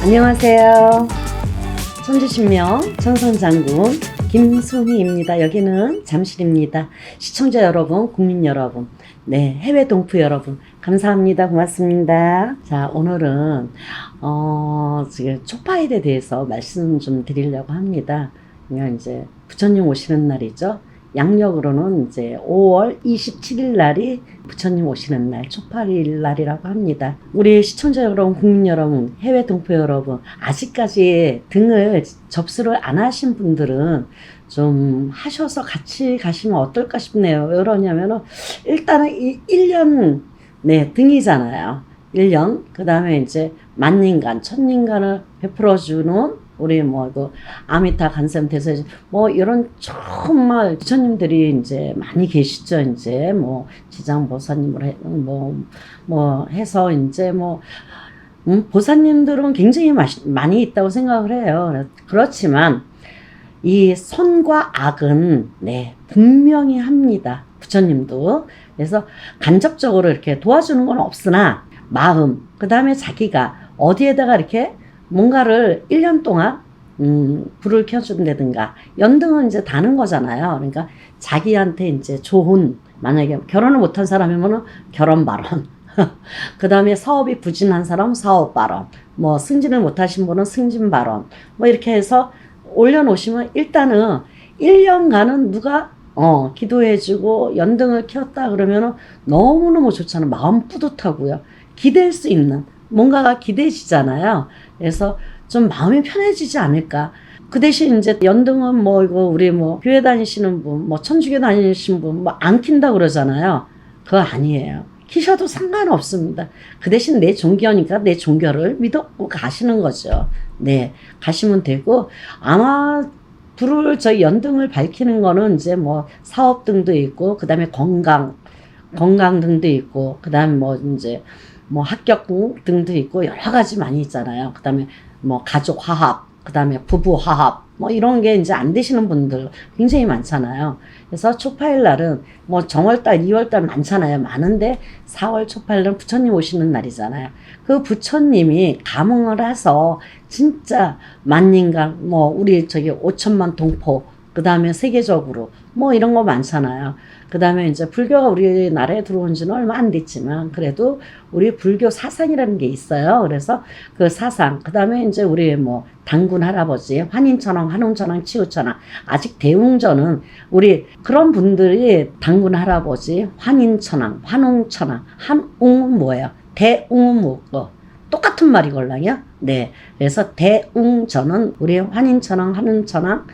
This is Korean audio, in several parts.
안녕하세요. 천주신명 천선장군 김순희입니다. 여기는 잠실입니다. 시청자 여러분, 국민 여러분, 네, 해외 동포 여러분, 감사합니다. 고맙습니다. 자, 오늘은 지금 초파일에 대해서 말씀 좀 드리려고 합니다. 그러니까 이제 부처님 오시는 날이죠. 양력으로는 이제 5월 27일 날이 부처님 오시는 날, 초파일 날이라고 합니다. 우리 시청자 여러분, 국민 여러분, 해외 동포 여러분, 아직까지 등을 접수를 안 하신 분들은 좀 하셔서 같이 가시면 어떨까 싶네요. 왜 그러냐면은, 일단은 1년, 네, 등이잖아요. 1년. 그 다음에 이제 만년간, 천년간을 베풀어주는 우리 아미타 간셈 대세 이런 정말 부처님들이 이제 많이 계시죠. 이제 지장 보사님을 해서 이제 보사님들은 굉장히 많이 있다고 생각을 해요. 그렇지만 이 선과 악은 네 분명히 합니다. 부처님도. 그래서 간접적으로 이렇게 도와주는 건 없으나 마음, 그 다음에 자기가 어디에다가 이렇게 뭔가를 1년 동안 불을 켜준다든가, 연등은 이제 다는 거잖아요. 그러니까 자기한테 이제 좋은, 만약에 결혼을 못한 사람이면은 결혼 발언, 그 다음에 사업이 부진한 사람 사업 발언, 승진을 못하신 분은 승진 발언, 이렇게 해서 올려놓으시면 일단은 1년간은 누가 기도해주고 연등을 켰다 그러면은 너무너무 좋잖아요. 마음 뿌듯하고요. 기댈 수 있는 뭔가가 기대시잖아요. 그래서 좀 마음이 편해지지 않을까. 그 대신 이제 연등은 우리 교회 다니시는 분, 천주교 다니시는 분, 안 킨다 그러잖아요. 그거 아니에요. 키셔도 상관없습니다. 그 대신 내 종교니까 내 종교를 믿고 가시는 거죠. 네. 가시면 되고, 아마 불을, 연등을 밝히는 거는 이제 사업 등도 있고, 그 다음에 건강 등도 있고, 그 다음에 이제 합격 등도 있고 여러 가지 많이 있잖아요. 그 다음에 가족 화합, 그 다음에 부부 화합, 이런 게 이제 안 되시는 분들 굉장히 많잖아요. 그래서 초파일 날은 정월달, 2월달 많잖아요. 많은데 4월 초파일은 부처님 오시는 날이잖아요. 그 부처님이 감흥을 해서 진짜 만인간, 우리 5천만 동포, 그 다음에 세계적으로 이런 거 많잖아요. 그 다음에 이제 불교가 우리나라에 들어온 지는 얼마 안 됐지만 그래도 우리 불교 사상이라는 게 있어요. 그래서 그 사상, 그 다음에 이제 우리 당군 할아버지, 환인천왕, 환웅천왕, 치우천왕, 아직 대웅전은 우리 그런 분들이 당군 할아버지, 환인천왕, 환웅천왕, 한웅은 뭐예요? 대웅은 뭐고? 똑같은 말이걸랑요. 네. 그래서 대웅전은 우리 환인천왕, 환웅천왕,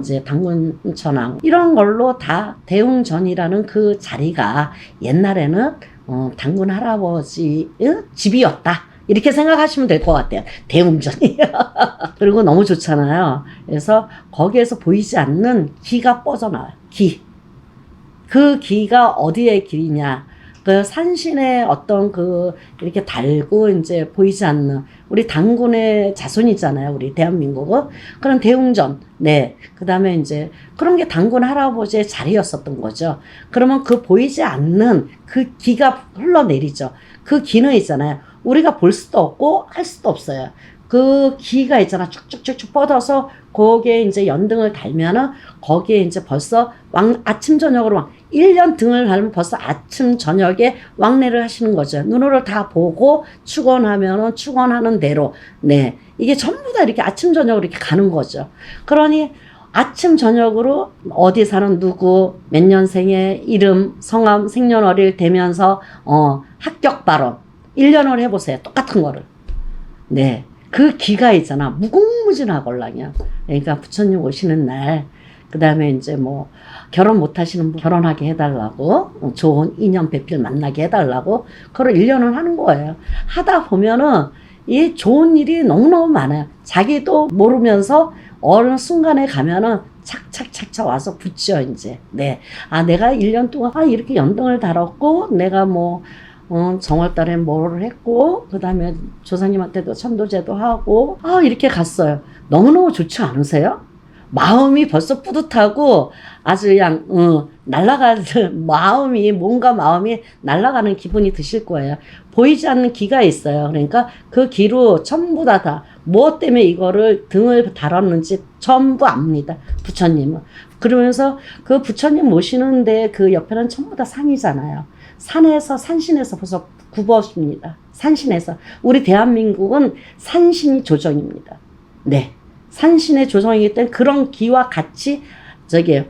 이제 당군천왕, 이런 걸로 다 대웅전이라는 그 자리가 옛날에는, 당군 할아버지의 집이었다. 이렇게 생각하시면 될 것 같아요. 대웅전이. 그리고 너무 좋잖아요. 그래서 거기에서 보이지 않는 기가 뻗어나와요. 기. 그 기가 어디에 길이냐. 그 산신의 어떤 이렇게 달고 이제 보이지 않는 우리 당군의 자손이잖아요. 우리 대한민국은. 그런 대웅전. 네. 그 다음에 이제 그런 게 당군 할아버지의 자리였었던 거죠. 그러면 그 보이지 않는 그 기가 흘러내리죠. 그 기는 있잖아요. 우리가 볼 수도 없고 할 수도 없어요. 그 기가 있잖아. 쭉쭉쭉쭉 뻗어서 거기에 이제 연등을 달면은 거기에 이제 벌써 아침 저녁으로 1년 등을 달면 벌써 아침 저녁에 왕래를 하시는 거죠. 눈으로 다 보고 축원하면은 축원하는 대로. 네. 이게 전부 다 이렇게 아침 저녁으로 이렇게 가는 거죠. 그러니 아침 저녁으로 어디 사는 누구, 몇 년생의 이름, 성함, 생년월일 대면서 합격 발언 1년을 해보세요. 똑같은 거를. 네. 그 기가 있잖아. 무궁무진하걸랑요. 그러니까 부처님 오시는 날, 그 다음에 이제 결혼 못 하시는 분 결혼하게 해달라고, 좋은 인연 배필 만나게 해달라고, 그걸 1년을 하는 거예요. 하다 보면은, 이 좋은 일이 너무너무 많아요. 자기도 모르면서 어느 순간에 가면은 착착착착 와서 붙죠, 이제. 네. 내가 1년 동안, 이렇게 연등을 달았고, 내가 정월달에 뭐를 했고, 그 다음에 조상님한테도 천도제도 하고, 이렇게 갔어요. 너무너무 좋지 않으세요? 마음이 벌써 뿌듯하고 아주 그냥 날아가는 마음이 날아가는 기분이 드실 거예요. 보이지 않는 기가 있어요. 그러니까 그 기로 전부 다 뭐 때문에 이거를 등을 다뤘는지 전부 압니다. 부처님은. 그러면서 그 부처님 모시는데 그 옆에는 전부 다 산이잖아요. 산에서 산신에서 벌써 굽어집니다. 산신에서. 우리 대한민국은 산신이 조정입니다. 네. 산신의 조정이기 때문에 그런 기와 같이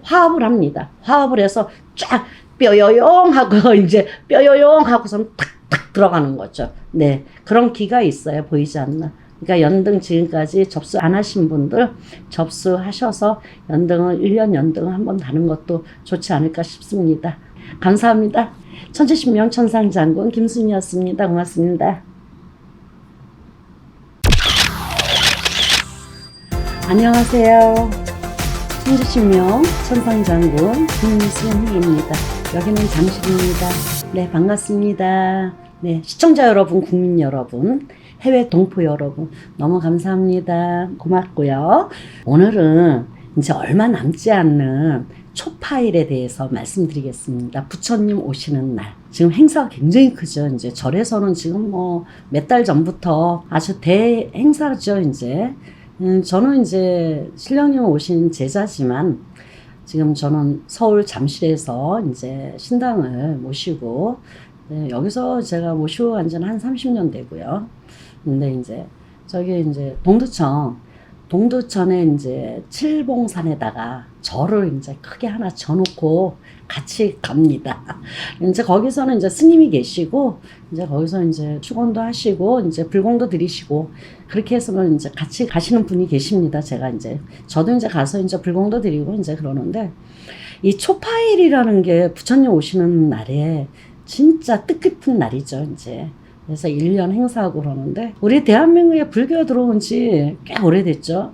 화합을 합니다. 화합을 해서 쫙 뼈요용 하고 이제 뼈요용 하고선 탁탁 들어가는 거죠. 네. 그런 기가 있어요. 보이지 않나. 그러니까 연등 지금까지 접수 안 하신 분들 접수하셔서 연등을 1년 연등을 한번 다는 것도 좋지 않을까 싶습니다. 감사합니다. 천지신명 천상장군 김순이었습니다. 고맙습니다. 안녕하세요. 천지신명 천상장군 김순희입니다. 여기는 장실입니다. 네, 반갑습니다. 네, 시청자 여러분, 국민 여러분, 해외 동포 여러분, 너무 감사합니다. 고맙고요. 오늘은 이제 얼마 남지 않는 초파일에 대해서 말씀드리겠습니다. 부처님 오시는 날. 지금 행사가 굉장히 크죠. 이제 절에서는 지금 뭐 몇 달 전부터 아주 대행사죠, 이제. 저는 이제 신령님 오신 제자지만 지금 저는 서울 잠실에서 이제 신당을 모시고 네, 여기서 제가 모시고 간 지는 한 30년 되고요. 근데 이제 저기 이제 동두천에 이제 칠봉산에다가 절을 이제 크게 하나 져놓고 같이 갑니다. 이제 거기서는 이제 스님이 계시고, 이제 거기서 이제 축원도 하시고, 이제 불공도 드리시고, 그렇게 해서는 이제 같이 가시는 분이 계십니다. 저도 이제 가서 이제 불공도 드리고 이제 그러는데, 이 초파일이라는 게 부처님 오시는 날에 진짜 뜻깊은 날이죠, 이제. 그래서 1년 행사하고 그러는데, 우리 대한민국에 불교가 들어온 지 꽤 오래됐죠.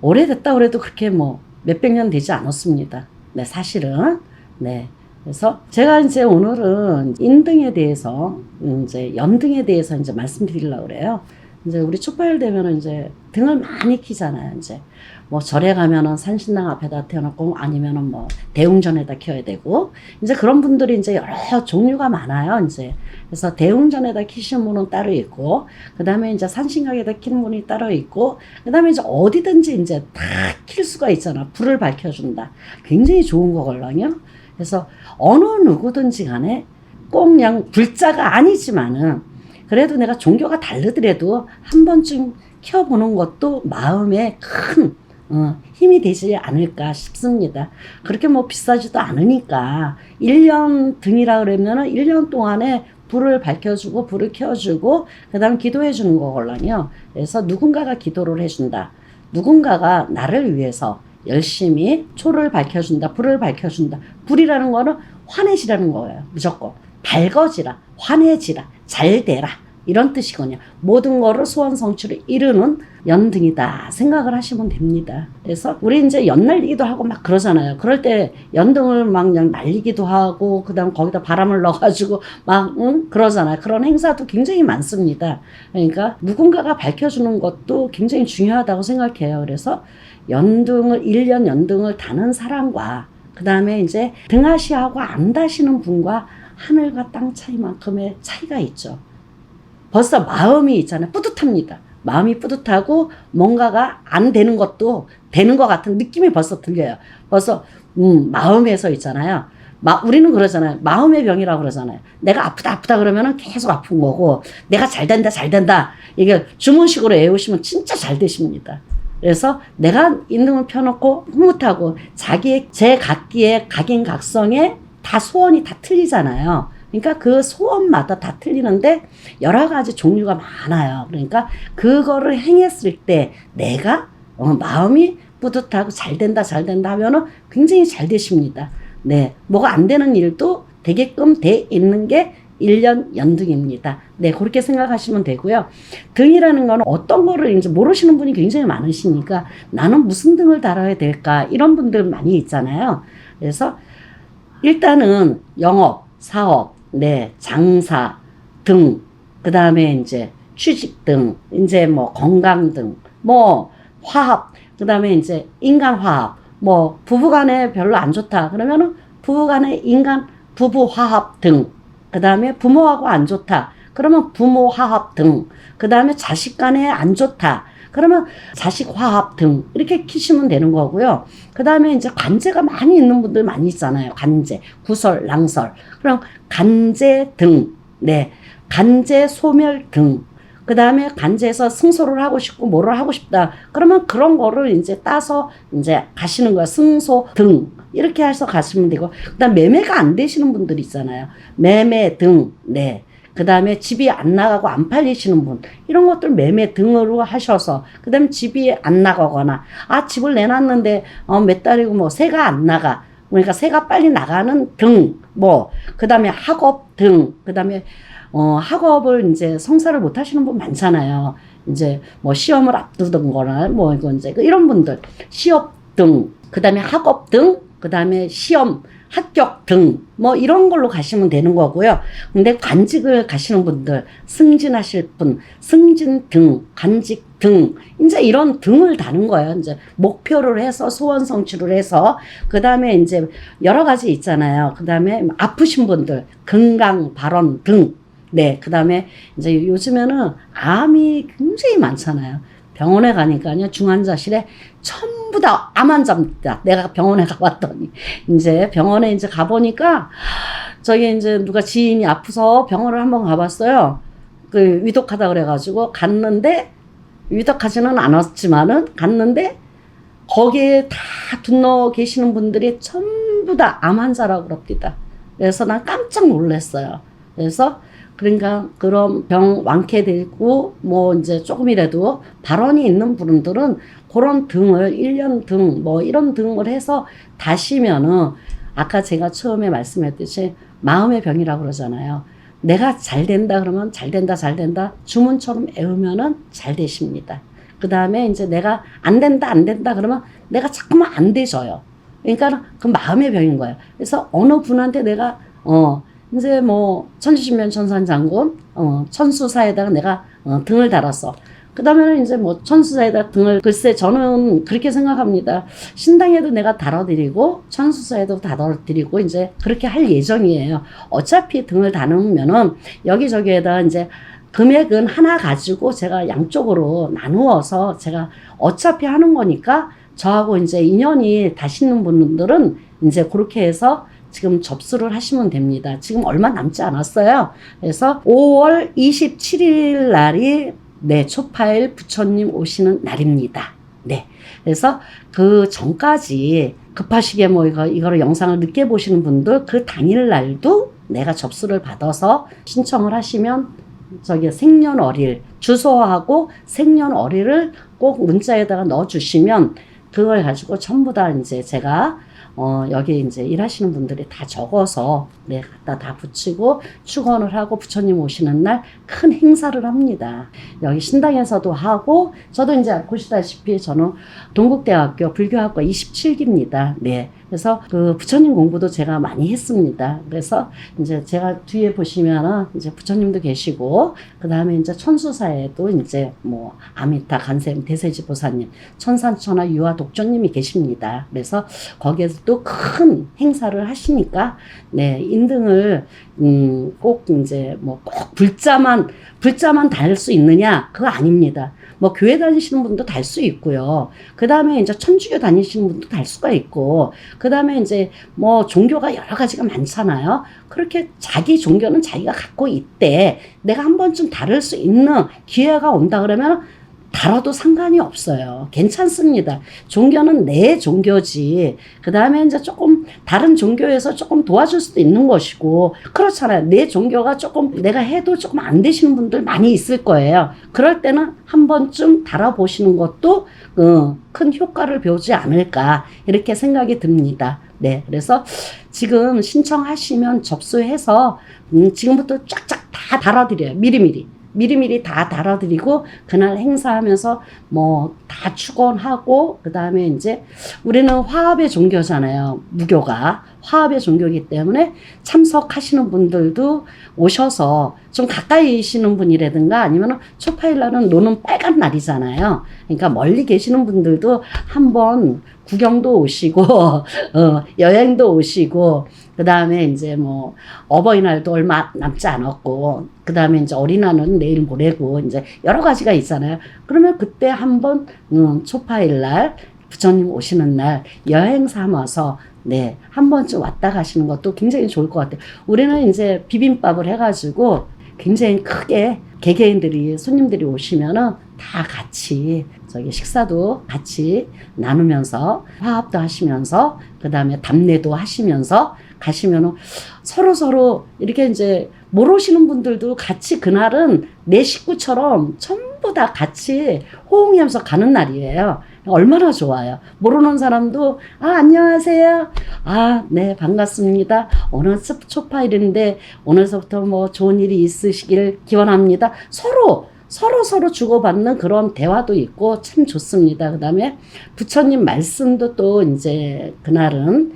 오래됐다 그래도 그렇게 뭐 몇백 년 되지 않았습니다. 네, 사실은. 네. 그래서 제가 이제 오늘은 인등에 대해서, 이제 연등에 대해서 이제 말씀드리려고 그래요. 이제 우리 초파일 되면은 이제 등을 많이 키잖아요, 이제. 뭐 절에 가면은 산신당 앞에다 태워놓고 아니면은 뭐 대웅전에다 켜야 되고, 이제 그런 분들이 이제 여러 종류가 많아요, 이제. 그래서 대웅전에다 키시는 분은 따로 있고, 그 다음에 이제 산신각에다 키는 분이 따로 있고, 그 다음에 이제 어디든지 이제 다 킬 수가 있잖아. 불을 밝혀준다. 굉장히 좋은 거걸랑요. 그래서 어느 누구든지 간에 꼭 그냥 불자가 아니지만은, 그래도 내가 종교가 다르더라도 한 번쯤 켜보는 것도 마음에 큰 힘이 되지 않을까 싶습니다. 그렇게 뭐 비싸지도 않으니까 1년 등이라 그러면은 1년 동안에 불을 밝혀주고 불을 켜주고 그 다음 기도해 주는 거걸랑요. 그래서 누군가가 기도를 해준다. 누군가가 나를 위해서 열심히 초를 밝혀준다. 불을 밝혀준다. 불이라는 거는 화내지라는 거예요. 무조건. 밝아지라. 화내지라. 잘 되라. 이런 뜻이거든요. 모든 거를 소원 성취를 이루는 연등이다 생각을 하시면 됩니다. 그래서 우리 이제 연 날리기도 하고 막 그러잖아요. 그럴 때 연등을 막 그냥 날리기도 하고 그다음 거기다 바람을 넣어가지고 막 그러잖아요. 그런 행사도 굉장히 많습니다. 그러니까 누군가가 밝혀주는 것도 굉장히 중요하다고 생각해요. 그래서 연등을 1년 연등을 다는 사람과 그 다음에 이제 등하시하고 안 다시는 분과 하늘과 땅 차이만큼의 차이가 있죠. 벌써 마음이 있잖아요. 뿌듯합니다. 마음이 뿌듯하고 뭔가가 안 되는 것도 되는 것 같은 느낌이 벌써 들려요. 벌써 마음에서 있잖아요. 우리는 그러잖아요. 마음의 병이라고 그러잖아요. 내가 아프다 그러면은 계속 아픈 거고, 내가 잘 된다 이게 주문식으로 외우시면 진짜 잘 되십니다. 그래서 내가 인등을 펴놓고 흐뭇하고 제 각기의 각인각성에 다 소원이 다 틀리잖아요. 그러니까 그 소원마다 다 틀리는데 여러 가지 종류가 많아요. 그러니까 그거를 행했을 때 내가 마음이 뿌듯하고 잘 된다 하면은 굉장히 잘 되십니다. 네, 뭐가 안 되는 일도 되게끔 돼 있는 게 1년 연등입니다. 네, 그렇게 생각하시면 되고요. 등이라는 거는 어떤 거를 이제 모르시는 분이 굉장히 많으시니까 나는 무슨 등을 달아야 될까 이런 분들 많이 있잖아요. 그래서 일단은 영업, 사업, 네, 장사 등, 그 다음에 이제 취직 등, 이제 뭐 건강 등, 뭐 화합, 그 다음에 이제 인간 화합, 뭐 부부간에 별로 안 좋다 그러면은 부부간에 부부 화합 등, 그 다음에 부모하고 안 좋다 그러면 부모 화합 등. 그 다음에 자식 간에 안 좋다. 그러면 자식 화합 등 이렇게 키시면 되는 거고요. 그 다음에 이제 관제가 많이 있는 분들 많이 있잖아요. 관제, 구설, 랑설. 그럼 간제 등, 네, 간제 소멸 등. 그 다음에 간제에서 승소를 하고 싶고 뭐를 하고 싶다. 그러면 그런 거를 이제 따서 이제 가시는 거야. 승소 등. 이렇게 해서 가시면 되고. 그 다음 매매가 안 되시는 분들 있잖아요. 매매 등, 네. 그 다음에 집이 안 나가고 안 팔리시는 분, 이런 것들 매매 등으로 하셔서, 그 다음에 집이 안 나가거나, 아, 집을 내놨는데, 몇 달이고 뭐, 새가 안 나가. 그러니까 새가 빨리 나가는 등, 뭐, 그 다음에 학업 등, 그 다음에, 학업을 이제 성사를 못 하시는 분 많잖아요. 이제 뭐 시험을 앞두던 거나, 뭐, 이거 이제, 이런 분들, 시업 등, 그 다음에 학업 등, 그 다음에 시험, 합격 등, 뭐 이런 걸로 가시면 되는 거고요. 근데 관직을 가시는 분들, 승진하실 분, 승진 등, 관직 등, 이제 이런 등을 다는 거예요. 이제 목표를 해서 소원 성취를 해서, 그 다음에 이제 여러 가지 있잖아요. 그 다음에 아프신 분들, 건강 발원 등, 네, 그 다음에 이제 요즘에는 암이 굉장히 많잖아요. 병원에 가니까요, 중환자실에 전부 다 암 환자입니다. 내가 병원에 가봤더니. 이제 병원에 이제 가보니까, 저기 이제 누가 지인이 아프서 병원을 한번 가봤어요. 그 위독하다 그래가지고 갔는데, 위독하지는 않았지만은 갔는데, 거기에 다 둘러 계시는 분들이 전부 다 암 환자라고 그럽니다. 그래서 난 깜짝 놀랐어요. 그래서 그러니까 그런 병 완쾌되고 뭐 이제 조금이라도 발원이 있는 분들은 그런 등을 1년 등 뭐 이런 등을 해서 다시면은 아까 제가 처음에 말씀했듯이 마음의 병이라고 그러잖아요. 내가 잘 된다 그러면 잘 된다 잘 된다 주문처럼 애우면은 잘 되십니다. 그 다음에 이제 내가 안 된다 안 된다 그러면 내가 자꾸만 안 되져요. 그러니까 그 마음의 병인 거예요. 그래서 어느 분한테 내가 이제 뭐 천주신면 천산장군 천수사에다가 내가 등을 달았어. 그 다음에는 이제 뭐 천수사에다 등을, 글쎄 저는 그렇게 생각합니다. 신당에도 내가 달아드리고 천수사에도 달아드리고 이제 그렇게 할 예정이에요. 어차피 등을 달으면은 여기저기에다 이제 금액은 하나 가지고 제가 양쪽으로 나누어서 제가 어차피 하는 거니까 저하고 이제 인연이 다시는 분들은 이제 그렇게 해서 지금 접수를 하시면 됩니다. 지금 얼마 남지 않았어요. 그래서 5월 27일 날이 네, 초파일 부처님 오시는 날입니다. 네. 그래서 그 전까지 급하시게 뭐 이거를 영상을 늦게 보시는 분들 그 당일 날도 내가 접수를 받아서 신청을 하시면 저기 생년월일, 주소하고 생년월일을 꼭 문자에다가 넣어 주시면 그걸 가지고 전부 다 이제 제가 여기 이제 일하시는 분들이 다 적어서 네, 갖다 다 붙이고 축원을 하고 부처님 오시는 날 큰 행사를 합니다. 여기 신당에서도 하고, 저도 이제 보시다시피 저는 동국대학교 불교학과 27기입니다. 네. 그래서 그 부처님 공부도 제가 많이 했습니다. 그래서 이제 제가 뒤에 보시면은 이제 부처님도 계시고, 그 다음에 이제 천수사에도 이제 뭐 아미타 간샘 대세지 보사님, 천산천하 유아 독조님이 계십니다. 그래서 거기에서 또 큰 행사를 하시니까, 네, 인등을 꼭 이제 뭐 꼭 불자만 달 수 있느냐? 그거 아닙니다. 뭐 교회 다니시는 분도 달 수 있고요. 그 다음에 이제 천주교 다니시는 분도 달 수가 있고, 그 다음에 이제 뭐 종교가 여러 가지가 많잖아요. 그렇게 자기 종교는 자기가 갖고 있대. 내가 한 번쯤 다룰 수 있는 기회가 온다 그러면 달아도 상관이 없어요. 괜찮습니다. 종교는 내 종교지. 그 다음에 이제 조금 다른 종교에서 조금 도와줄 수도 있는 것이고, 그렇잖아요. 내 종교가 조금 내가 해도 조금 안 되시는 분들 많이 있을 거예요. 그럴 때는 한 번쯤 달아보시는 것도 큰 효과를 배우지 않을까 이렇게 생각이 듭니다. 네, 그래서 지금 신청하시면 접수해서 지금부터 쫙쫙 다 달아드려요. 미리미리 다 달아드리고 그날 행사하면서 뭐 다 축원하고, 그 다음에 이제 우리는 화합의 종교잖아요. 무교가 화합의 종교이기 때문에 참석하시는 분들도 오셔서 좀 가까이 계시는 분이라든가 아니면 초파일 날은 노는 빨간 날이잖아요. 그러니까 멀리 계시는 분들도 한번 구경도 오시고 여행도 오시고, 그 다음에 이제 뭐 어버이날도 얼마 남지 않았고, 그 다음에 이제 어린아는 내일 모레고 이제 여러 가지가 있잖아요. 그러면 그때 한번 초파일 날 부처님 오시는 날 여행 삼아서 네, 한 번쯤 왔다 가시는 것도 굉장히 좋을 것 같아요. 우리는 이제 비빔밥을 해가지고 굉장히 크게 개개인들이 손님들이 오시면은 다 같이 저기 식사도 같이 나누면서 화합도 하시면서 그 다음에 답례도 하시면서 가시면은 서로 이렇게 이제 모르시는 분들도 같이 그날은 내 식구처럼 전부 다 같이 호응하면서 가는 날이에요. 얼마나 좋아요. 모르는 사람도 안녕하세요. 네, 반갑습니다. 오늘 초파일인데 오늘서부터 뭐 좋은 일이 있으시길 기원합니다. 서로 주고받는 그런 대화도 있고 참 좋습니다. 그 다음에 부처님 말씀도 또 이제 그날은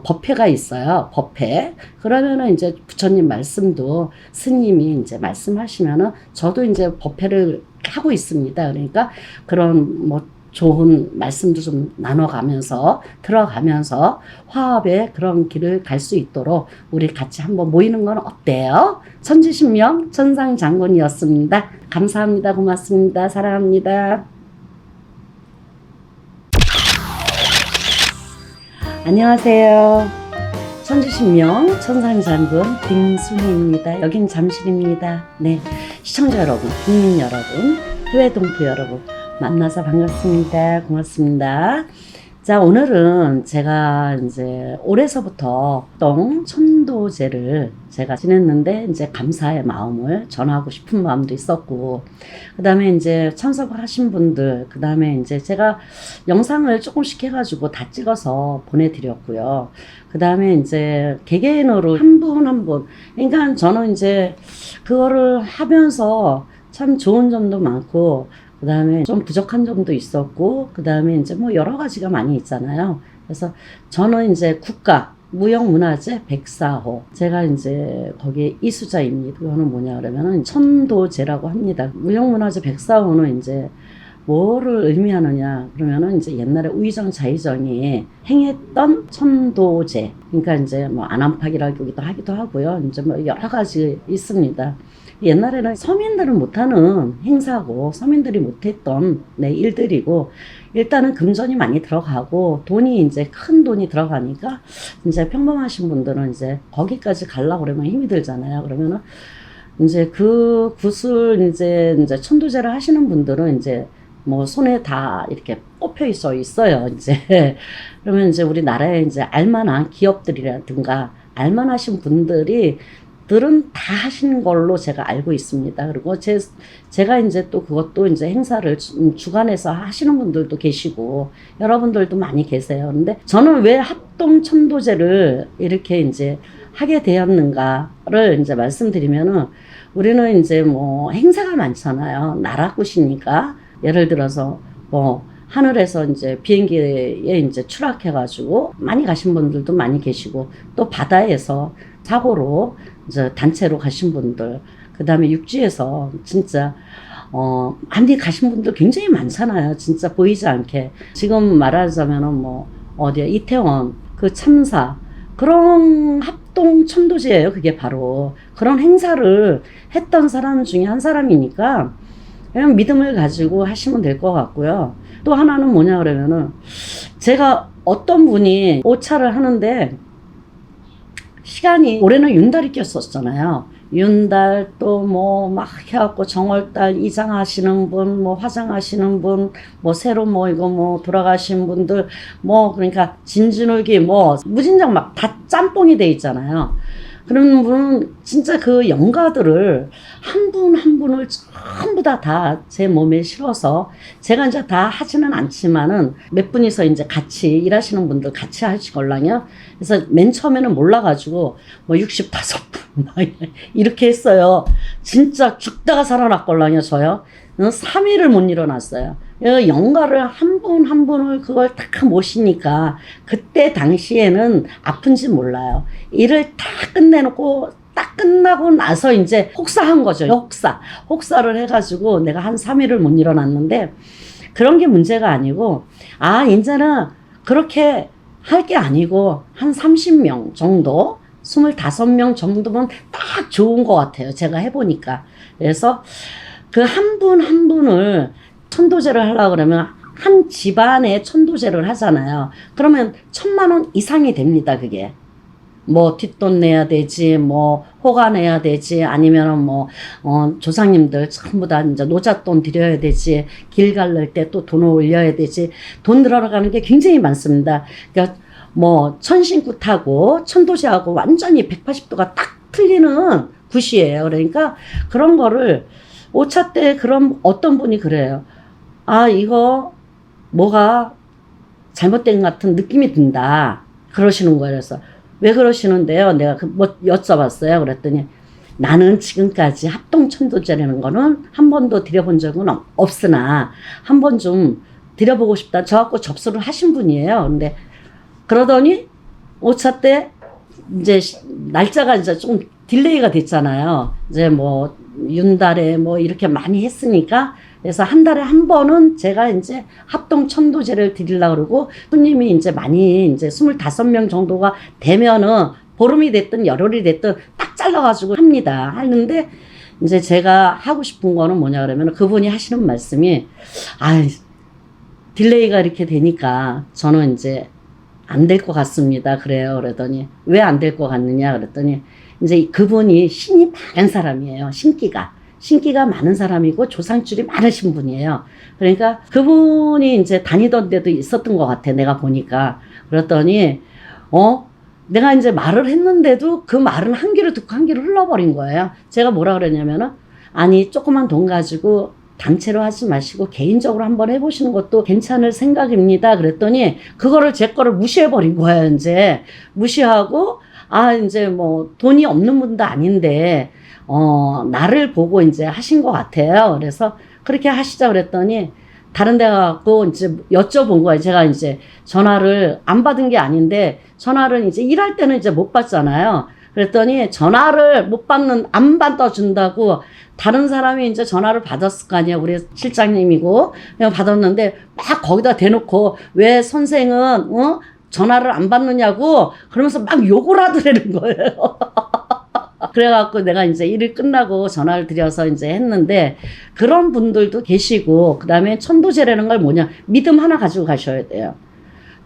법회가 있어요. 법회. 그러면은 이제 부처님 말씀도 스님이 이제 말씀하시면은 저도 이제 법회를 하고 있습니다. 그러니까 그런 뭐 좋은 말씀도 좀 나눠가면서 들어가면서 화합의 그런 길을 갈 수 있도록 우리 같이 한번 모이는 건 어때요? 천지신명 천상장군이었습니다. 감사합니다. 고맙습니다. 사랑합니다. 안녕하세요. 천지신명 천상장군 김순희입니다. 여긴 잠실입니다. 네, 시청자 여러분, 국민 여러분, 교회동포 여러분 만나서 반갑습니다. 고맙습니다. 자, 오늘은 제가 이제 올해서부터 천도제를 제가 지냈는데 이제 감사의 마음을 전하고 싶은 마음도 있었고, 그 다음에 이제 참석하신 분들, 그 다음에 이제 제가 영상을 조금씩 해가지고 다 찍어서 보내드렸고요. 그 다음에 이제 개개인으로 한 분 한 분, 그러니까 저는 이제 그거를 하면서 참 좋은 점도 많고, 그 다음에 좀 부족한 점도 있었고, 그 다음에 이제 뭐 여러 가지가 많이 있잖아요. 그래서 저는 이제 국가 무형문화재 104호. 제가 이제 거기에 이수자입니다. 그거는 뭐냐 그러면은 천도제라고 합니다. 무형문화재 104호는 이제 뭐를 의미하느냐 그러면은 이제 옛날에 우의정 자의정이 행했던 천도제. 그러니까 이제 뭐 안암팍이라기도 하기도 하고요. 이제 뭐 여러 가지 있습니다. 옛날에는 서민들은 못하는 행사고 서민들이 못했던 일들이고, 일단은 금전이 많이 들어가고 돈이 이제 큰 돈이 들어가니까 이제 평범하신 분들은 이제 거기까지 가려고 그러면 힘이 들잖아요. 그러면은 이제 그 굿을 이제 천도제를 하시는 분들은 이제 뭐 손에 다 이렇게 꼽혀 있어요. 이제 그러면 이제 우리나라에 이제 알만한 기업들이라든가 알만하신 분들이 들은 다 하신 걸로 제가 알고 있습니다. 그리고 제가 이제 또 그것도 이제 행사를 주관해서 하시는 분들도 계시고 여러분들도 많이 계세요. 근데 저는 왜 합동 천도제를 이렇게 이제 하게 되었는가를 이제 말씀드리면은, 우리는 이제 뭐 행사가 많잖아요. 나라굿이니까 예를 들어서 뭐 하늘에서 이제 비행기에 이제 추락해가지고 많이 가신 분들도 많이 계시고, 또 바다에서 사고로 이제 단체로 가신 분들, 그 다음에 육지에서 진짜 많이 가신 분들 굉장히 많잖아요. 진짜 보이지 않게. 지금 말하자면은 뭐 어디야, 이태원 그 참사, 그런 합동 천도제예요. 그게 바로 그런 행사를 했던 사람 중에 한 사람이니까 그냥 믿음을 가지고 하시면 될 것 같고요. 또 하나는 뭐냐 그러면은, 제가 어떤 분이 오차를 하는데 시간이, 올해는 윤달이 꼈었잖아요. 윤달 또 뭐 막 해갖고 정월달 이장하시는 분, 뭐 화장하시는 분, 뭐 새로 뭐 이거 뭐 돌아가신 분들, 뭐 그러니까 진진울기 뭐 무진장 막 다 짬뽕이 돼 있잖아요. 그런 분은 진짜 그 영가들을 한 분 한 분을 전부 다 제 몸에 실어서, 제가 이제 다 하지는 않지만은 몇 분이서 이제 같이 일하시는 분들 같이 하시걸랑요. 그래서 맨 처음에는 몰라가지고 뭐 65분 이렇게 했어요. 진짜 죽다가 살아났걸랑요, 저요. 3일을 못 일어났어요. 영가를 한 분 한 분을 그걸 딱 모시니까 그때 당시에는 아픈지 몰라요. 일을 다 끝내놓고 딱 끝나고 나서 이제 혹사한 거죠. 혹사를 해가지고 내가 한 3일을 못 일어났는데, 그런 게 문제가 아니고, 이제는 그렇게 할 게 아니고 한 30명 정도 25명 정도면 딱 좋은 것 같아요. 제가 해보니까. 그래서 그 한 분 한 분을 천도제를 하려고 그러면 한 집안에 천도제를 하잖아요. 그러면 1,000만 원 이상이 됩니다, 그게. 뭐 뒷돈 내야 되지, 뭐 호가 내야 되지, 아니면은 뭐 조상님들 전부 다 이제 노잣돈 드려야 되지, 길 갈릴 때 또 돈을 올려야 되지, 돈 들어가는 게 굉장히 많습니다. 그러니까 뭐 천신굿하고 천도제하고 완전히 180도가 딱 틀리는 굿이에요. 그러니까 그런 거를 오차 때 그럼 어떤 분이 그래요. 아, 이거 뭐가 잘못된 것 같은 느낌이 든다. 그러시는 거예요. 그래서 왜 그러시는데요? 내가 뭐 여쭤봤어요. 그랬더니 나는 지금까지 합동천도제라는 거는 한 번도 드려본 적은 없으나 한 번 좀 드려보고 싶다. 저하고 접수를 하신 분이에요. 근데 그러더니 5차 때 이제 날짜가 이제 좀 딜레이가 됐잖아요. 이제 뭐 윤달에 뭐 이렇게 많이 했으니까 그래서 한 달에 한 번은 제가 이제 합동 천도제를 드리려고 그러고 손님이 이제 많이 이제 25명 정도가 되면은 보름이 됐든 열흘이 됐든 딱 잘라가지고 합니다. 하는데 이제 제가 하고 싶은 거는 뭐냐 그러면 그분이 하시는 말씀이 딜레이가 이렇게 되니까 저는 이제 안 될 것 같습니다. 그래요. 그러더니 왜 안 될 것 같느냐 그랬더니 이제 그분이 신이 많은 사람이에요. 신기가 많은 사람이고 조상줄이 많으신 분이에요. 그러니까 그분이 이제 다니던 데도 있었던 것 같아. 내가 보니까. 그랬더니 내가 이제 말을 했는데도 그 말은 한 귀로 듣고 한 귀로 흘러버린 거예요. 제가 뭐라 그랬냐면은 아니 조그만 돈 가지고 단체로 하지 마시고 개인적으로 한번 해보시는 것도 괜찮을 생각입니다. 그랬더니 그거를 제 거를 무시해버린 거예요. 이제 무시하고 이제 뭐 돈이 없는 분도 아닌데 나를 보고 이제 하신 것 같아요. 그래서 그렇게 하시자 그랬더니 다른 데 가고 이제 여쭤본 거예요. 제가 이제 전화를 안 받은 게 아닌데 전화를 이제 일할 때는 이제 못 받잖아요. 그랬더니 전화를 안 받아준다고 다른 사람이 이제 전화를 받았을 거 아니야. 우리 실장님이고 그냥 받았는데 막 거기다 대놓고 왜 선생은 전화를 안 받느냐고 그러면서 막 욕을 하더라는 거예요. 그래갖고 내가 이제 일을 끝나고 전화를 드려서 이제 했는데 그런 분들도 계시고 그다음에 천도제라는 걸 뭐냐 믿음 하나 가지고 가셔야 돼요.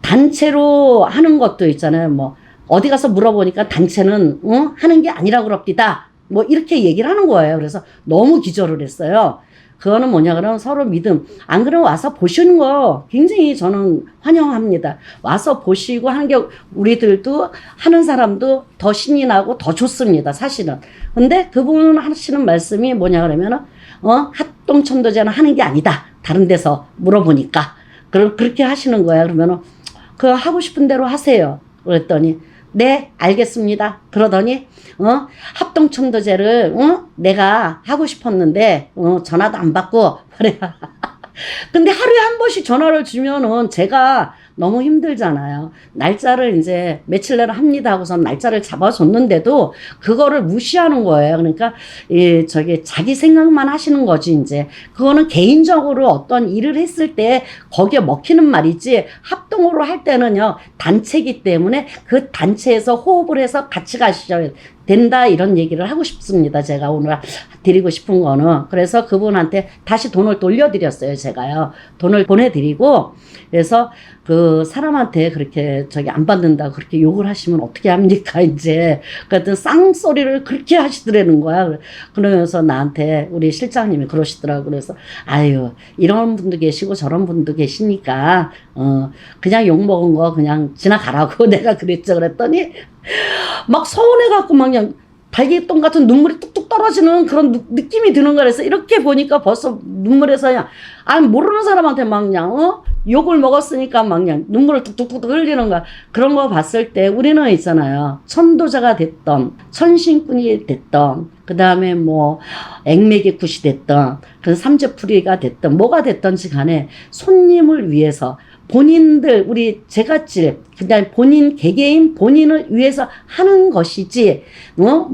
단체로 하는 것도 있잖아요. 뭐 어디 가서 물어보니까 단체는 하는 게 아니라고 그럽디다. 뭐 이렇게 얘기를 하는 거예요. 그래서 너무 기절을 했어요. 그거는 뭐냐 그러면 서로 믿음. 안 그러면 와서 보시는 거 굉장히 저는 환영합니다. 와서 보시고 하는 게 우리들도 하는 사람도 더 신이 나고 더 좋습니다. 사실은. 근데 그분 하시는 말씀이 뭐냐 그러면은 합동천도제는 하는 게 아니다. 다른 데서 물어보니까. 그렇게 하시는 거예요. 그러면은 그 하고 싶은 대로 하세요. 그랬더니 네, 알겠습니다. 그러더니, 합동천도제를, 내가 하고 싶었는데, 전화도 안 받고, 그래. 근데 하루에 한 번씩 전화를 주면은 제가 너무 힘들잖아요. 날짜를 이제 며칠 내로 합니다 하고서 날짜를 잡아줬는데도 그거를 무시하는 거예요. 그러니까 자기 생각만 하시는 거지 이제. 그거는 개인적으로 어떤 일을 했을 때 거기에 먹히는 말이지 합동으로 할 때는요 단체이기 때문에 그 단체에서 호흡을 해서 같이 가셔야 된다 이런 얘기를 하고 싶습니다. 제가 오늘 드리고 싶은 거는. 그래서 그분한테 다시 돈을 돌려드렸어요. 제가요. 돈을 보내드리고 그래서 그 사람한테 그렇게 안 받는다고 그렇게 욕을 하시면 어떻게 합니까 이제. 그랬더니 쌍소리를 그렇게 하시더라는 거야. 그러면서 나한테 우리 실장님이 그러시더라고. 그래서 아유 이런 분도 계시고 저런 분도 계시니까 그냥 욕먹은 거 그냥 지나가라고 내가 그랬죠. 그랬더니 막 서운해갖고 막 그냥 달걀똥 같은 눈물이 뚝뚝 떨어지는 그런 느낌이 드는 거라 해서 이렇게 보니까 벌써 눈물에서 그냥 모르는 사람한테 막 그냥 욕을 먹었으니까 막 그냥 눈물을 뚝뚝뚝 흘리는 거야. 그런 거 봤을 때 우리는 있잖아요. 천도자가 됐던 천신꾼이 됐던 그 다음에 뭐 액매기 굿이 됐던 그 삼재풀이가 됐던 뭐가 됐던지 간에 손님을 위해서 본인들 우리 제갓집 그냥 본인 개개인 본인을 위해서 하는 것이지 뭐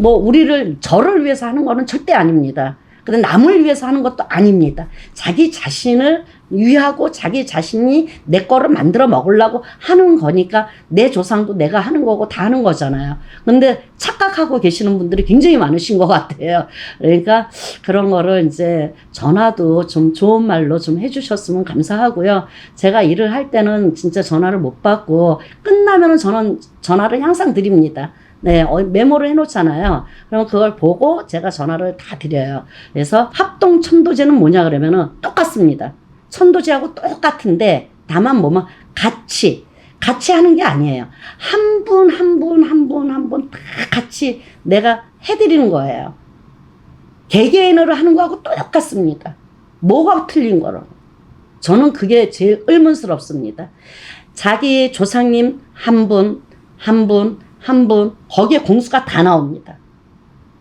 저를 위해서 하는 거는 절대 아닙니다. 근데 남을 위해서 하는 것도 아닙니다. 자기 자신을 위하고 자기 자신이 내 거를 만들어 먹으려고 하는 거니까 내 조상도 내가 하는 거고 다 하는 거잖아요. 근데 착각하고 계시는 분들이 굉장히 많으신 것 같아요. 그러니까 그런 거를 이제 전화도 좀 좋은 말로 좀 해주셨으면 감사하고요. 제가 일을 할 때는 진짜 전화를 못 받고 끝나면은 저는 전화를 항상 드립니다. 네, 메모를 해놓잖아요. 그럼 그걸 보고 제가 전화를 다 드려요. 그래서 합동 천도제는 뭐냐 그러면은 똑같습니다. 천도제하고 똑같은데 다만 뭐만 같이 하는 게 아니에요. 한 분 한 분 다 같이 내가 해드리는 거예요. 개개인으로 하는 거하고 똑같습니다. 뭐가 틀린 거라고. 저는 그게 제일 의문스럽습니다. 자기 조상님 한 분 거기에 공수가 다 나옵니다.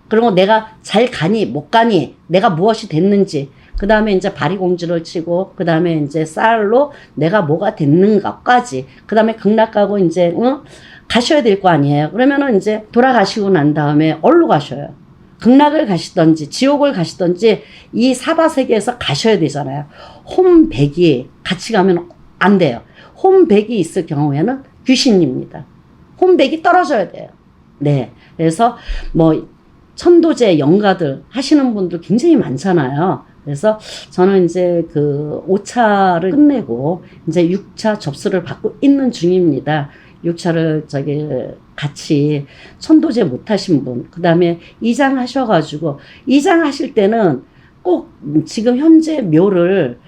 그리고 내가 잘 가니 못 가니 내가 무엇이 됐는지 그 다음에 이제 바리공지를 치고 그 다음에 이제 쌀로 내가 뭐가 됐는가까지 그 다음에 극락 가고 이제 가셔야 될 거 아니에요. 그러면은 이제 돌아가시고 난 다음에 어디로 가셔요? 극락을 가시던지 지옥을 가시던지 이 사바세계에서 가셔야 되잖아요. 홈백이 같이 가면 안 돼요. 홈백이 있을 경우에는 귀신입니다. 홈백이 떨어져야 돼요. 네. 그래서 뭐 천도제 영가들 하시는 분들 굉장히 많잖아요. 그래서 저는 이제 그 5차를 끝내고 이제 6차 접수를 받고 있는 중입니다. 6차를 같이 천도제 못 하신 분, 그 다음에 이장 하셔가지고, 이장 하실 때는 꼭 지금 현재 묘를,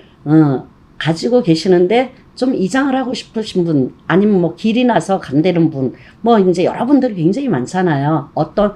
가지고 계시는데 좀 이장을 하고 싶으신 분, 아니면 뭐 길이 나서 간다는 분, 뭐 이제 여러분들이 굉장히 많잖아요. 어떤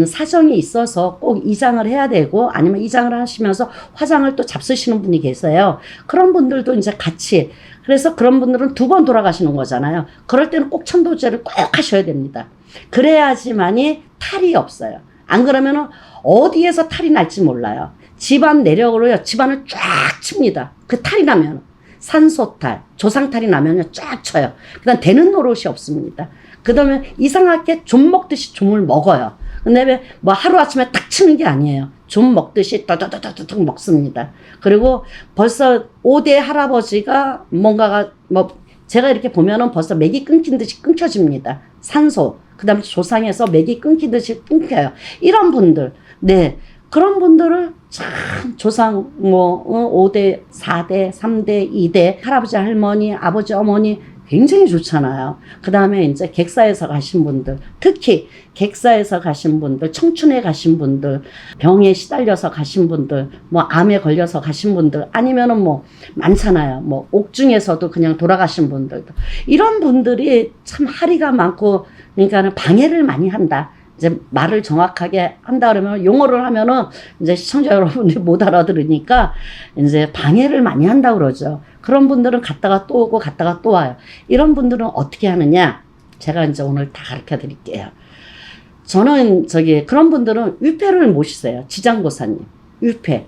사정이 있어서 꼭 이장을 해야 되고, 아니면 이장을 하시면서 화장을 또 잡수시는 분이 계세요. 그런 분들도 이제 같이, 그래서 그런 분들은 2번 돌아가시는 거잖아요. 그럴 때는 꼭 천도제를 꼭 하셔야 됩니다. 그래야지만이 탈이 없어요. 안 그러면은 어디에서 탈이 날지 몰라요. 집안 내력으로요, 집안을 쫙 칩니다. 그 탈이 나면. 산소탈, 조상탈이 나면요, 쫙 쳐요. 그 다음 되는 노릇이 없습니다. 그 다음에 이상하게 좀 먹듯이 좀을 먹어요. 근데 왜 뭐 하루아침에 탁 치는 게 아니에요. 좀 먹듯이 떠떠떠떠떠 먹습니다. 그리고 벌써 5대 할아버지가 뭔가가 뭐 제가 이렇게 보면은 벌써 맥이 끊긴 듯이 끊겨집니다. 산소, 그 다음에 조상에서 맥이 끊긴 듯이 끊겨요. 이런 분들, 네. 그런 분들을 참 조상 뭐 5대, 4대, 3대, 2대 할아버지, 할머니, 아버지, 어머니 굉장히 좋잖아요. 그 다음에 이제 객사에서 가신 분들, 특히 객사에서 가신 분들, 청춘에 가신 분들, 병에 시달려서 가신 분들, 뭐 암에 걸려서 가신 분들, 아니면은 뭐 많잖아요. 뭐 옥중에서도 그냥 돌아가신 분들도. 이런 분들이 참 할의가 많고, 그러니까 방해를 많이 한다. 이제 말을 정확하게 한다 그러면 용어를 하면은 이제 시청자 여러분들이 못 알아들으니까 이제 방해를 많이 한다 그러죠. 그런 분들은 갔다가 또 오고 갔다가 또 와요. 이런 분들은 어떻게 하느냐? 제가 이제 오늘 다 가르쳐 드릴게요. 저는 그런 분들은 위패를 모시세요. 지장보사님. 위패.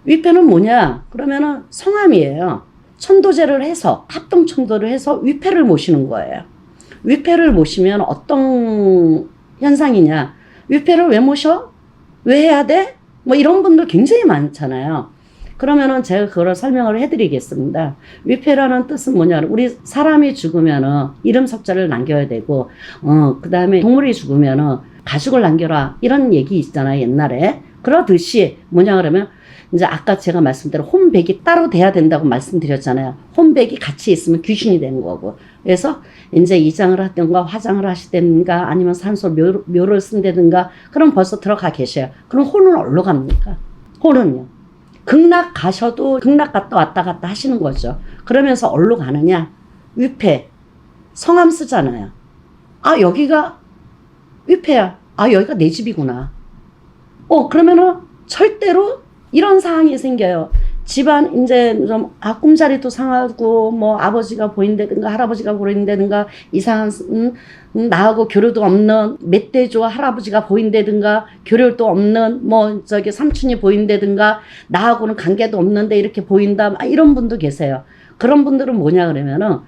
위패는 뭐냐? 그러면은 성함이에요. 천도제를 해서, 합동천도를 해서 위패를 모시는 거예요. 위패를 모시면 어떤 현상이냐? 위패를 왜 모셔? 왜 해야 돼? 뭐 이런 분들 굉장히 많잖아요. 그러면은 제가 그걸 설명을 해드리겠습니다. 위패라는 뜻은 뭐냐? 우리 사람이 죽으면은 이름 석자를 남겨야 되고, 그 다음에 동물이 죽으면은 가죽을 남겨라. 이런 얘기 있잖아요, 옛날에. 그러듯이 뭐냐 그러면 이제 아까 제가 말씀대로 홈백이 따로 돼야 된다고 말씀드렸잖아요. 홈백이 같이 있으면 귀신이 되는 거고. 그래서 이제 이장을 하든가 화장을 하시든가 아니면 산소 묘를 쓴다든가 그럼 벌써 들어가 계셔요. 그럼 혼은 어디로 갑니까? 혼은요. 극락 가셔도 극락 갔다 왔다 갔다 하시는 거죠. 그러면서 어디로 가느냐? 위패. 성함 쓰잖아요. 아, 여기가 위패야. 아, 여기가 내 집이구나. 그러면은 절대로 이런 상황이 생겨요. 집안 이제 좀 꿈자리도 상하고 뭐 아버지가 보인다든가 할아버지가 보인다든가 이상한 나하고 교류도 없는 멧돼지와 할아버지가 보인다든가 교류도 없는 뭐 삼촌이 보인다든가 나하고는 관계도 없는데 이렇게 보인다 이런 분도 계세요. 그런 분들은 뭐냐 그러면은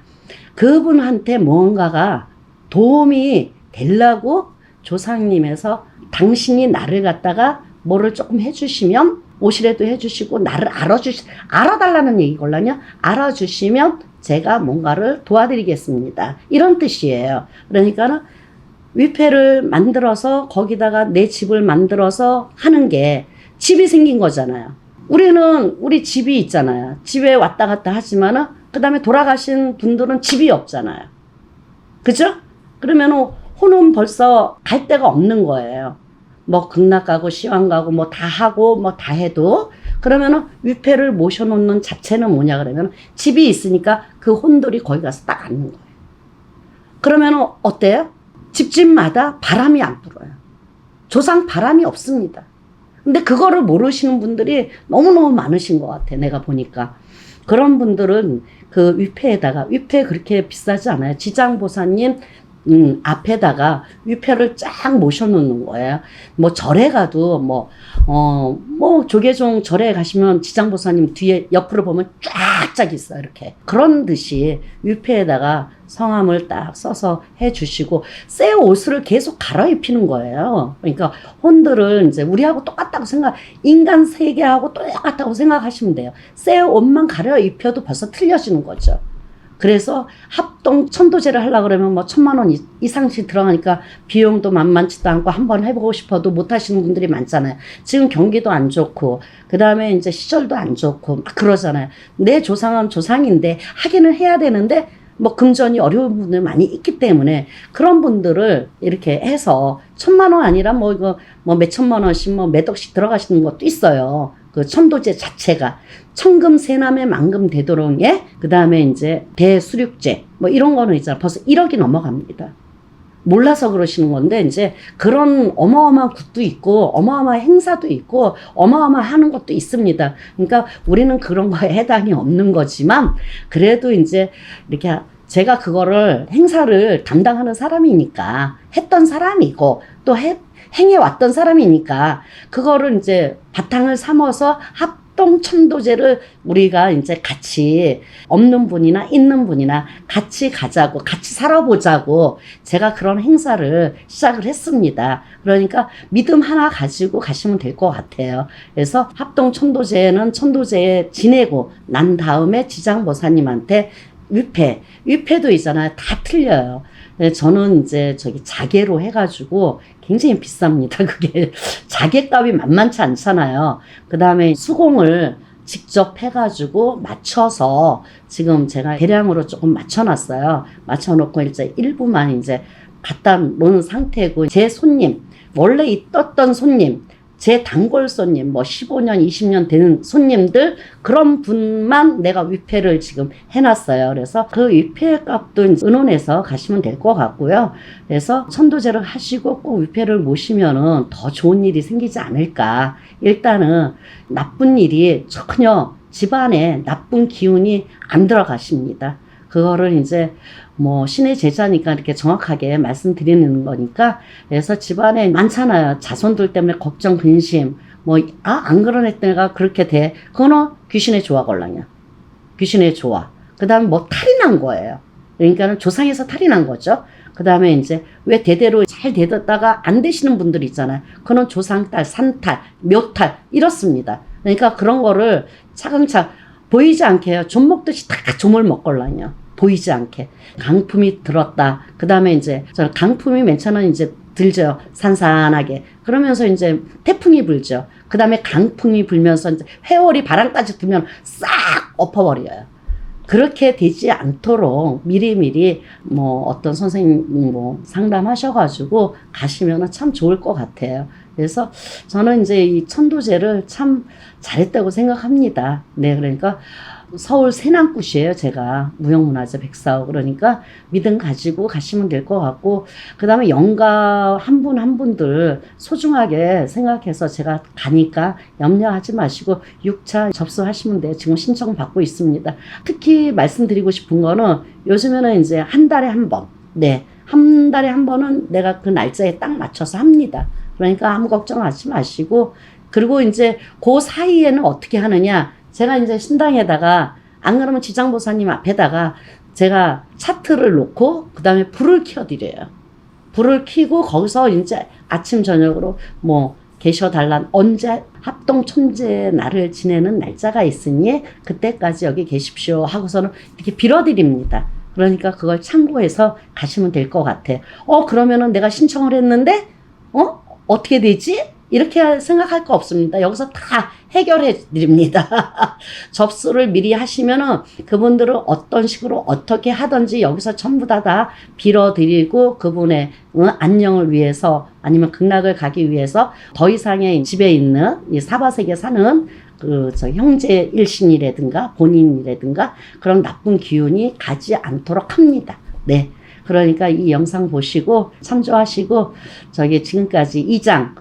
그분한테 뭔가가 도움이 되려고 조상님에서 당신이 나를 갖다가 뭐를 조금 해주시면, 옷이라도 해주시고, 나를 알아달라는 얘기걸라냐? 알아주시면 제가 뭔가를 도와드리겠습니다. 이런 뜻이에요. 그러니까 위패를 만들어서 거기다가 내 집을 만들어서 하는 게 집이 생긴 거잖아요. 우리는 우리 집이 있잖아요. 집에 왔다 갔다 하지만은 그 다음에 돌아가신 분들은 집이 없잖아요. 그죠? 그러면 혼은 벌써 갈 데가 없는 거예요. 뭐 극락 가고 시황 가고 뭐 다 하고 뭐 다 해도 그러면은 위패를 모셔놓는 자체는 뭐냐 그러면 집이 있으니까 그 혼들이 거기 가서 딱 앉는 거예요. 그러면은 어때요? 집집마다 바람이 안 불어요. 조상 바람이 없습니다. 근데 그거를 모르시는 분들이 너무너무 많으신 것 같아. 내가 보니까. 그런 분들은 그 위패에다가, 위패 그렇게 비싸지 않아요. 지장보사님 앞에다가 위패를 쫙 모셔놓는 거예요. 뭐 절에 가도 뭐 조계종 절에 가시면 지장보사님 뒤에 옆으로 보면 쫙쫙 있어요. 이렇게. 그런 듯이 위패에다가 성함을 딱 써서 해주시고 새 옷을 계속 갈아입히는 거예요. 그러니까 혼들을 이제 우리하고 똑같다고 인간 세계하고 똑같다고 생각하시면 돼요. 새 옷만 갈아입혀도 벌써 틀려지는 거죠. 그래서 합동 천도제를 하려고 그러면 뭐 1,000만 원 이상씩 들어가니까 비용도 만만치도 않고 한번 해보고 싶어도 못 하시는 분들이 많잖아요. 지금 경기도 안 좋고, 그 다음에 이제 시절도 안 좋고, 막 그러잖아요. 내 조상은 조상인데 하기는 해야 되는데, 뭐 금전이 어려운 분들 많이 있기 때문에 그런 분들을 이렇게 해서 1,000만 원 아니라 뭐 이거 뭐 몇천만 원씩 뭐 몇 억씩 들어가시는 것도 있어요. 그 천도제 자체가 천금 세남의 만금 되도록에 그 다음에 이제 대수륙제 뭐 이런 거는 있잖아. 벌써 1억이 넘어갑니다. 몰라서 그러시는 건데 이제 그런 어마어마한 굿도 있고 어마어마한 행사도 있고 어마어마하는 것도 있습니다. 그러니까 우리는 그런 거에 해당이 없는 거지만 그래도 이제 이렇게 제가 그거를 행사를 담당하는 사람이니까 했던 사람이고 또 행해왔던 사람이니까 그거를 이제 바탕을 삼아서 합동 천도제를 우리가 이제 같이 없는 분이나 있는 분이나 같이 가자고 같이 살아보자고 제가 그런 행사를 시작을 했습니다. 그러니까 믿음 하나 가지고 가시면 될 것 같아요. 그래서 합동 천도제는 천도제에 지내고 난 다음에 지장보사님한테 위패도 있잖아요. 다 틀려요. 저는 이제 자개로 해가지고 굉장히 비쌉니다. 그게 자개값이 만만치 않잖아요. 그 다음에 수공을 직접 해가지고 맞춰서 지금 제가 대량으로 조금 맞춰놨어요. 맞춰놓고 이제 일부만 이제 갖다 놓은 상태고 제 손님, 원래 있었던 손님, 제 단골 손님, 뭐 15년, 20년 되는 손님들, 그런 분만 내가 위패를 지금 해놨어요. 그래서 그 위패 값도 의논해서 가시면 될 것 같고요. 그래서 천도제를 하시고 꼭 위패를 모시면은 더 좋은 일이 생기지 않을까. 일단은 나쁜 일이 전혀 집안에 나쁜 기운이 안 들어가십니다. 그거를 이제 뭐 신의 제자니까 이렇게 정확하게 말씀드리는 거니까 그래서 집안에 많잖아요. 자손들 때문에 걱정 근심 뭐 안 그런 애가 그렇게 돼. 그거는 귀신의 조화 걸랑이야. 귀신의 조화. 그 다음에 뭐 탈이 난 거예요. 그러니까는 조상에서 탈이 난 거죠. 그 다음에 이제 왜 대대로 잘 되다가 안 되시는 분들 있잖아요. 그거는 조상탈, 산탈, 묘탈 이렇습니다. 그러니까 그런 거를 차근차근 보이지 않게 해요. 좀 먹듯이 다 좀을 먹걸랑요. 보이지 않게. 강풍이 들었다. 그 다음에 이제, 강풍이 맨 처음에 이제 들죠. 산산하게. 그러면서 이제 태풍이 불죠. 그 다음에 강풍이 불면서 이제 회오리 바람까지 불면 싹 엎어버려요. 그렇게 되지 않도록 미리미리 뭐 어떤 선생님 뭐 상담하셔가지고 가시면 참 좋을 것 같아요. 그래서 저는 이제 이 천도제를 참 잘했다고 생각합니다. 네, 그러니까 서울 세남굿이에요. 제가 무형문화재 백사호. 그러니까 믿음 가지고 가시면 될 것 같고 그 다음에 영가 한 분 한 분들 소중하게 생각해서 제가 가니까 염려하지 마시고 6차 접수하시면 돼요. 지금 신청 받고 있습니다. 특히 말씀드리고 싶은 거는 요즘에는 이제 한 달에 한 번, 네, 한 달에 한 번은 내가 그 날짜에 딱 맞춰서 합니다. 그러니까 아무 걱정하지 마시고 그리고 이제 그 사이에는 어떻게 하느냐. 제가 이제 신당에다가 안 그러면 지장보사님 앞에다가 제가 차트를 놓고 그 다음에 불을 켜드려요. 불을 켜고 거기서 이제 아침 저녁으로 뭐 계셔달란 언제 합동 천재 날을 지내는 날짜가 있으니 그때까지 여기 계십시오 하고서는 이렇게 빌어드립니다. 그러니까 그걸 참고해서 가시면 될 것 같아. 그러면은 내가 신청을 했는데 어떻게 되지? 이렇게 생각할 거 없습니다. 여기서 다 해결해 드립니다. 접수를 미리 하시면은 그분들은 어떤 식으로 어떻게 하든지 여기서 전부 다 빌어드리고 그분의 안녕을 위해서 아니면 극락을 가기 위해서 더 이상의 집에 있는 이 사바세계 사는 저 형제 일신이라든가 본인이라든가 그런 나쁜 기운이 가지 않도록 합니다. 네. 그러니까 이 영상 보시고 참조하시고 저기 지금까지 이장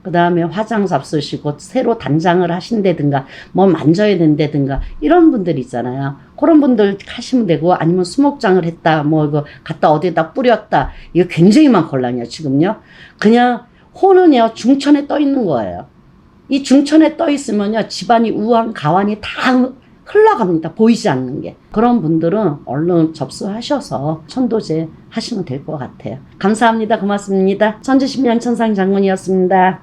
그 다음에 화장 잡수시고 새로 단장을 하신다든가 뭐 만져야 된다든가 이런 분들 있잖아요. 그런 분들 하시면 되고 아니면 수목장을 했다 이거 갖다 어디다 뿌렸다 이거 굉장히 많은 곤란이에요 지금요. 그냥 호는요 중천에 떠 있는 거예요. 이 중천에 떠 있으면요 집안이 우한 가환이 다 흘러갑니다. 보이지 않는 게. 그런 분들은 얼른 접수하셔서 천도제 하시면 될 것 같아요. 감사합니다. 고맙습니다. 천주신명 천상 장군이었습니다.